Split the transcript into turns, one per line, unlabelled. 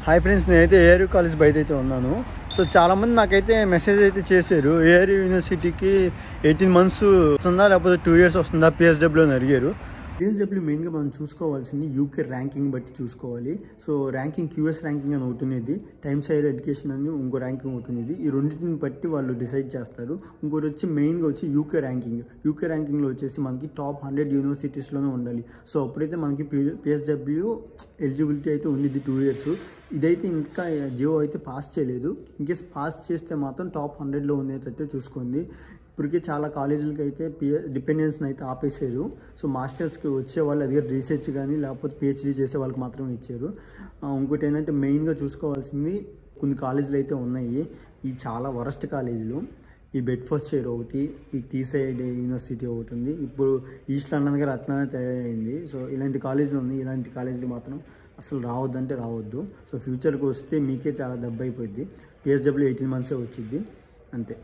Hi friends, నేనైతే ఏఆర్యూ college బయట అయితే ఉన్నాను. సో చాలామంది నాకైతే మెసేజ్ అయితే చేశారు, ఏఆర్యూ యూనివర్సిటీకి 18 months వస్తుందా లేకపోతే 2 years వస్తుందా పిఎస్డబ్ల్యూ అని అడిగారు. పిఎస్డబ్ల్యూ మెయిన్గా మనం చూసుకోవాల్సింది యూకే ర్యాంకింగ్ బట్టి చూసుకోవాలి. సో ర్యాంకింగ్ క్యూఎస్ ర్యాంకింగ్ అని ఉంటుంది, టైమ్స్ హైయర్ ఎడ్యుకేషన్ అని ఇంకో ర్యాంకింగ్ ఉంటుంది. ఈ రెండింటిని బట్టి వాళ్ళు డిసైడ్ చేస్తారు. ఇంకోటి వచ్చి మెయిన్గా వచ్చి యూకే ర్యాంకింగ్లో వచ్చేసి మనకి టాప్ 100 యూనివర్సిటీస్లోనే ఉండాలి. సో అప్పుడైతే మనకి పిఎస్డబ్ల్యూ ఎలిజిబిలిటీ అయితే ఉంది 2 years. ఇదైతే ఇంకా జియో అయితే పాస్ చేయలేదు. ఇన్కేస్ పాస్ చేస్తే మాత్రం టాప్ 100లో ఉండేటట్టు చూసుకోండి. ఇప్పటికే చాలా కాలేజీలకి అయితే డిపెండెన్స్ని అయితే ఆపేసారు. సో మాస్టర్స్కి వచ్చే వాళ్ళు అది రీసెర్చ్ కానీ లేకపోతే పిహెచ్డీ చేసే వాళ్ళకి మాత్రమే ఇచ్చారు. ఇంకోటి ఏంటంటే మెయిన్గా చూసుకోవాల్సింది కొన్ని కాలేజీలు అయితే ఉన్నాయి. ఈ చాలా వరస్ట్ కాలేజీలు. ఈ బెడ్ఫోర్డ్షైర్ ఒకటి, ఈ టీసైడ్ యూనివర్సిటీ ఒకటి ఉంది. ఇప్పుడు ఈస్ట్ లండన్ దగ్గర అట్లనే తయారైంది. సో ఇలాంటి కాలేజీలు ఉన్నాయి. ఇలాంటి కాలేజీలు మాత్రం అసలు రావద్దంటే రావద్దు. సో ఫ్యూచర్కి వస్తే మీకే చాలా దెబ్బ అయిపోయింది. పిఎస్డబ్ల్యూ 18 months వచ్చింది అంతే.